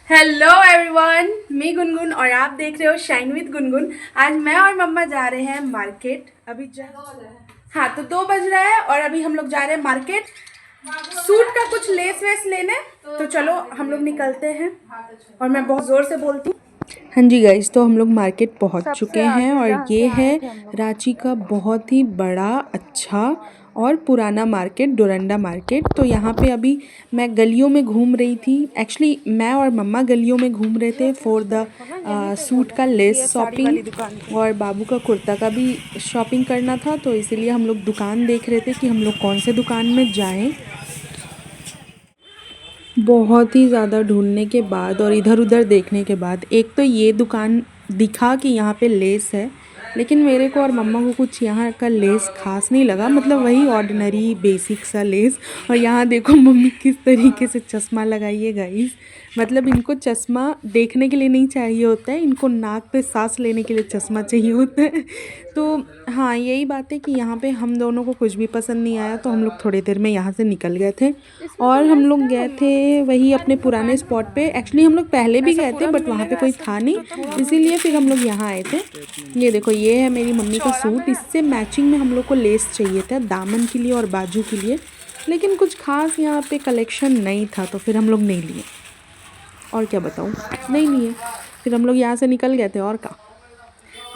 Hello everyone, मैं गुनगुन और आप देख रहे हो शाइन विद गुनगुन। आज मैं और मम्मा जा रहे हैं मार्केट। अभी हाँ, तो 2 बज रहा है और अभी हम लोग जा रहे हैं मार्केट सूट का कुछ लेस वेस लेने। तो चलो हम लोग निकलते हैं। और मैं बहुत ज़ोर से बोलती हूँ। हाँ जी गाइज, तो हम लोग मार्केट पहुंच चुके हैं और ये है रांची का बहुत ही बड़ा अच्छा और पुराना मार्केट, डोरंडा मार्केट। तो यहाँ पे अभी मैं गलियों में घूम रही थी। एक्चुअली मैं और मम्मा गलियों में घूम रहे थे फॉर द सूट का लेस शॉपिंग और बाबू का कुर्ता का भी शॉपिंग करना था। तो इसीलिए हम लोग दुकान देख रहे थे कि हम लोग कौन से दुकान में जाएं। बहुत ही ज़्यादा ढूंढने के बाद और इधर उधर देखने के बाद एक तो ये दुकान दिखा कि यहाँ पे लेस है, लेकिन मेरे को और मम्मा को कुछ यहाँ का लेस खास नहीं लगा। मतलब वही ऑर्डिनरी बेसिक सा लेस। और यहाँ देखो मम्मी किस तरीके से चश्मा लगाई है गाइस। मतलब इनको चश्मा देखने के लिए नहीं चाहिए होता है, इनको नाक पे सांस लेने के लिए चश्मा चाहिए होता है। तो हाँ, यही बात है कि यहाँ पे हम दोनों को कुछ भी पसंद नहीं आया, तो हम लोग थोड़ी देर में यहाँ से निकल गए थे। और हम लोग गए थे वही अपने पुराने स्पॉट पे। एक्चुअली हम लोग पहले भी गए थे बट वहाँ पे कोई था नहीं, इसीलिए फिर हम लोग यहाँ आए थे। ये देखो, ये है मेरी मम्मी का सूट। इससे मैचिंग में हम लोग को लेस चाहिए था दामन के लिए और बाजू के लिए, लेकिन कुछ खास यहाँ पे कलेक्शन नहीं था, तो फिर हम लोग नहीं लिए। और क्या बताऊँ, नहीं लिए। फिर हम लोग यहाँ से निकल गए थे। और का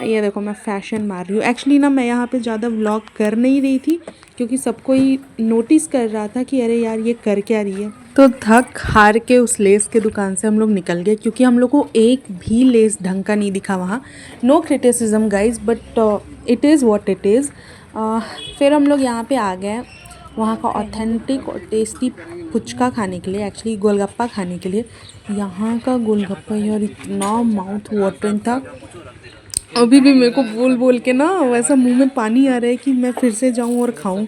ये देखो, मैं फ़ैशन मार रही हूँ। एक्चुअली ना मैं यहाँ पे ज़्यादा व्लॉग कर नहीं रही थी क्योंकि सबको ही नोटिस कर रहा था कि अरे यार ये कर क्या रही है। तो थक हार के उस लेस के दुकान से हम लोग निकल गए क्योंकि हम लोग को एक भी लेस ढंग का नहीं दिखा वहाँ। No criticism guys, but it is what it is. फिर हम लोग यहाँ पे आ गए वहाँ का ऑथेंटिक और टेस्टी पुचका खाने के लिए, एक्चुअली गोलगप्पा खाने के लिए। यहाँ का गोलगप्पा यार इतना माउथ वाटरिंग था। अभी भी मेरे को बोल बोल के ना वैसा मुंह में पानी आ रहा है कि मैं फिर से जाऊं और खाऊं।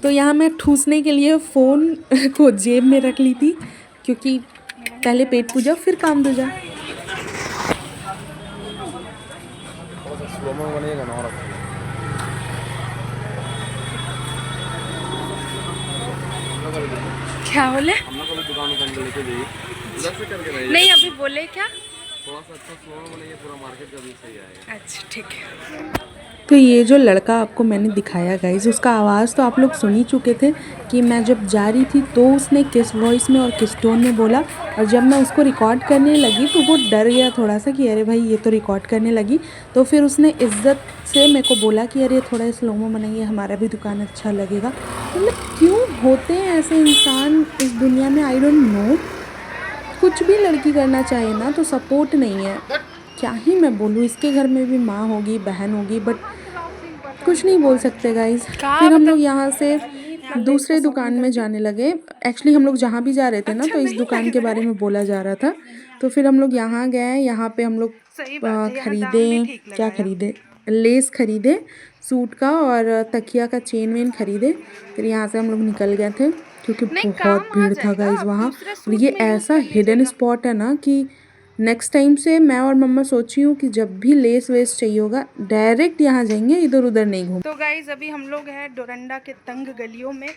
तो यहाँ मैं ठूसने के लिए फ़ोन को जेब में रख ली थी क्योंकि पहले पेट पूजा फिर काम दूजा। क्या बोले? नहीं, अभी बोले क्या? थोड़ा सा अच्छा स्लो में बनाइए, पूरा मार्केट का भी सही आएगा। अच्छा ठीक है। तो ये जो लड़का आपको मैंने दिखाया गाइज, उसका आवाज़ तो आप लोग सुन ही चुके थे कि मैं जब जा रही थी तो उसने किस वॉइस में और किस टोन में बोला। और जब मैं उसको रिकॉर्ड करने लगी तो वो डर गया थोड़ा सा कि अरे भाई ये तो रिकॉर्ड करने लगी। तो फिर उसने इज्जत से मेरे को बोला कि अरे थोड़ा स्लो में बनाइए, हमारा भी दुकान अच्छा लगेगा। मतलब क्यों होते हैं ऐसे इंसान इस दुनिया में, आई डोंट नो। कुछ भी लड़की करना चाहे ना तो सपोर्ट नहीं है। क्या ही मैं बोलूँ, इसके घर में भी माँ होगी, बहन होगी, बट कुछ नहीं बोल सकते गाइज। फिर हम लोग यहाँ से दूसरे दुकान में जाने लगे। एक्चुअली हम लोग जहाँ भी जा रहे थे ना तो इस दुकान के बारे में बोला जा रहा था। तो फिर हम लोग यहाँ गए। यहाँ पे हम लोग खरीदे, क्या खरीदे, लेस खरीदे सूट का और तकिया का चेन वेन खरीदे। फिर यहाँ से हम लोग निकल गए थे क्योंकि बहुत भीड़ था गाइज वहाँ। और ये ऐसा हिडन स्पॉट है ना कि नेक्स्ट टाइम से मैं और मम्मा सोची हूँ कि जब भी लेस वेस चाहिए होगा डायरेक्ट यहाँ जाएंगे, इधर उधर नहीं घूम। तो गाइज अभी हम लोग हैं डोरंडा के तंग गलियों में।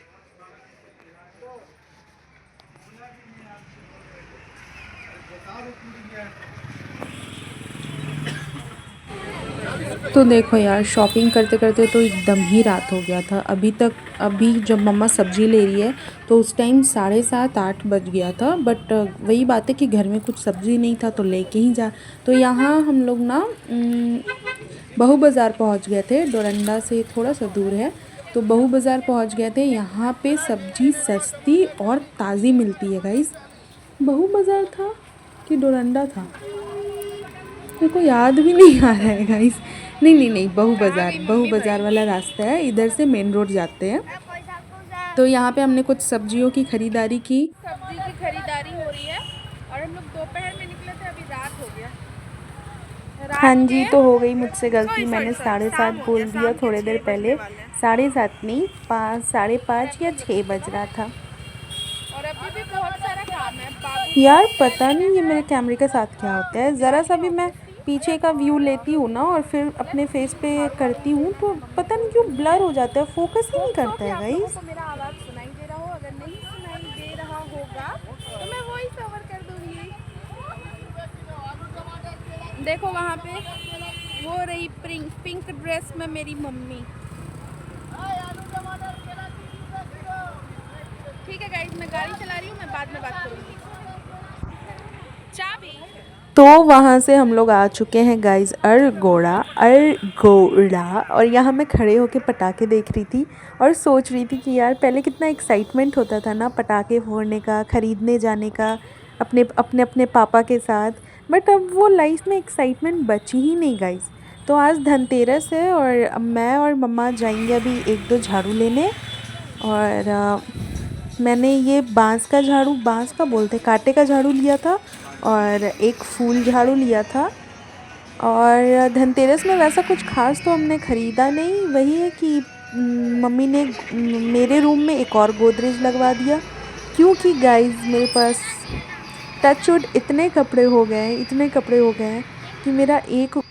तो देखो यार, शॉपिंग करते करते तो एकदम ही रात हो गया था। अभी जब मम्मा सब्जी ले रही है तो उस टाइम 7:30-8 बज गया था। बट वही बात है कि घर में कुछ सब्जी नहीं था तो लेके ही जा। तो यहाँ हम लोग ना बहू बाज़ार पहुँच गए थे। डोरंडा से थोड़ा सा दूर है, तो बहू बाज़ार पहुँच गए थे। यहाँ पे सब्जी सस्ती और ताज़ी मिलती है गाइस। बहू बाज़ार था कि डोरंडा था, मेरे को याद भी नहीं आ रहा है गाइस। नहीं, बहू बाज़ार वाला रास्ता है, इधर से मेन रोड जाते हैं। तो यहाँ पे हमने कुछ सब्जियों की खरीदारी की। सब्जी की खरीदारी हो रही है और हम लोग दोपहर में निकले थे, अभी रात हो गया। हाँ जी, तो हो गई मुझसे गलती, मैंने 7:30 बोल दिया थोड़ी देर पहले। 7:30 नहीं, 5, 5:30 या 6 बज रहा था। और अभी भी बहुत सारा काम है यार। पता नहीं ये मेरे कैमरे के साथ क्या होता है, ज़रा सा भी मैं पीछे का व्यू लेती हूँ ना और फिर अपने फेस पे करती हूँ तो पता नहीं क्यों ब्लर हो जाता है, फोकस ही नहीं करता है गाइस। मेरा आवाज़ सुनाई दे रहा हो, अगर नहीं सुनाई दे रहा होगा तो मैं वॉइस ओवर कर दूँगी। देखो वहाँ पे वो रही पिंक ड्रेस में मेरी मम्मी। ठीक है गाइस, मैं गाड़ी चला रही हूँ, मैं बाद में बात करूँगी। चाबी। तो वहाँ से हम लोग आ चुके हैं गाइस अरगोड़ा। और यहाँ मैं खड़े होके पटाखे देख रही थी और सोच रही थी कि यार पहले कितना एक्साइटमेंट होता था ना पटाखे फोड़ने का, ख़रीदने जाने का अपने अपने अपने पापा के साथ। बट अब वो लाइफ में एक्साइटमेंट बची ही नहीं गाइस। तो आज धनतेरस है और अब मैं और मम्मा जाएंगे अभी एक दो झाड़ू लेने। और मैंने ये बांस का बोलते कांटे का झाड़ू लिया था और एक फूल झाड़ू लिया था। और धनतेरस में वैसा कुछ खास तो हमने ख़रीदा नहीं, वही है कि मम्मी ने मेरे रूम में एक और गोदरेज लगवा दिया, क्योंकि गाइस मेरे पास टचवुड इतने कपड़े हो गए हैं कि मेरा एक।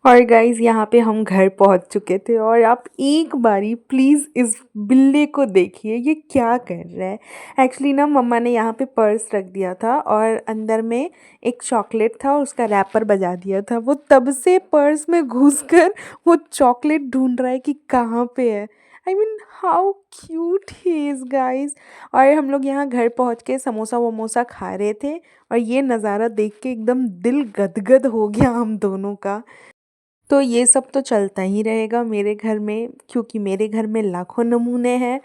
और गाइज़ यहाँ पे हम घर पहुँच चुके थे और आप एक बारी प्लीज़ इस बिल्ली को देखिए, ये क्या कर रहा है। एक्चुअली ना मम्मा ने यहाँ पे पर्स रख दिया था और अंदर में एक चॉकलेट था और उसका रैपर बजा दिया था। वो तब से पर्स में घुसकर वो चॉकलेट ढूंढ रहा है कि कहाँ पे है। I mean how cute he is guys. और हम लोग यहाँ घर पहुँच के समोसा वमोसा खा रहे थे और ये नज़ारा देख के एकदम दिल गदगद हो गया हम दोनों का। तो ये सब तो चलता ही रहेगा मेरे घर में, क्योंकि मेरे घर में लाखों नमूने हैं।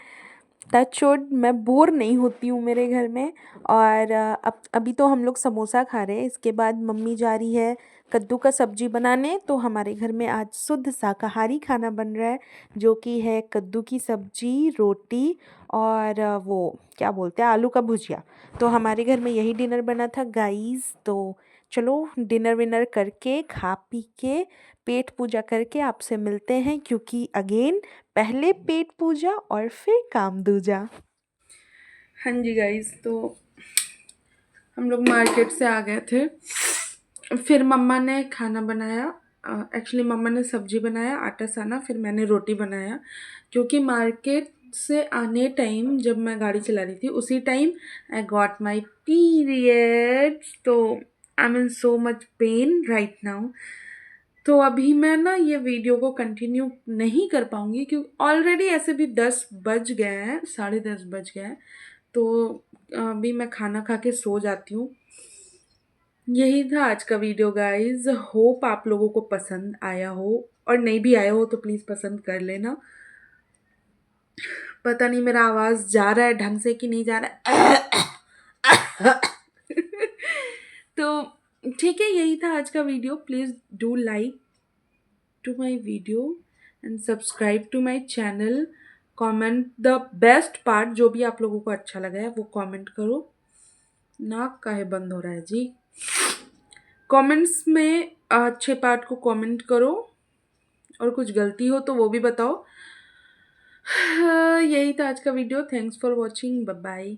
टच वुड मैं बोर नहीं होती हूँ मेरे घर में। और अब अभी तो हम लोग समोसा खा रहे हैं, इसके बाद मम्मी जा रही है कद्दू का सब्जी बनाने। तो हमारे घर में आज शुद्ध शाकाहारी खाना बन रहा है, जो कि है कद्दू की सब्जी, रोटी और वो क्या बोलते हैं आलू का भुजिया। तो हमारे घर में यही डिनर बना था गाइस। तो चलो डिनर विनर करके खा पी के पेट पूजा करके आपसे मिलते हैं, क्योंकि अगेन पहले पेट पूजा और फिर काम दूजा। हाँ जी गाइस, तो हम लोग मार्केट से आ गए थे, फिर मम्मा ने खाना बनाया। एक्चुअली मम्मा ने सब्जी बनाया, आटा साना, फिर मैंने रोटी बनाया। क्योंकि मार्केट से आने टाइम जब मैं गाड़ी चला रही थी उसी time I got my periods. तो I am in so much pain right now. तो अभी मैं ना ये वीडियो को कंटिन्यू नहीं कर पाऊँगी, क्योंकि ऑलरेडी ऐसे भी 10 बज गए हैं, 10:30 बज गए हैं। तो अभी मैं खाना खा के सो जाती हूँ। यही था आज का वीडियो गाइस। होप आप लोगों को पसंद आया हो, और नहीं भी आया हो तो प्लीज़ पसंद कर लेना। पता नहीं मेरा आवाज़ जा रहा है ढंग से कि नहीं जा रहा है। तो ठीक है, यही था आज का video. Please do like to my video and subscribe to my channel. Comment the best part, जो भी आप लोगों को अच्छा लगा है वो कमेंट करो। नाक काहे बंद हो रहा है जी। कमेंट्स में अच्छे पार्ट को कमेंट करो, और कुछ गलती हो तो वो भी बताओ। यही था आज का video. Thanks for watching, bye bye.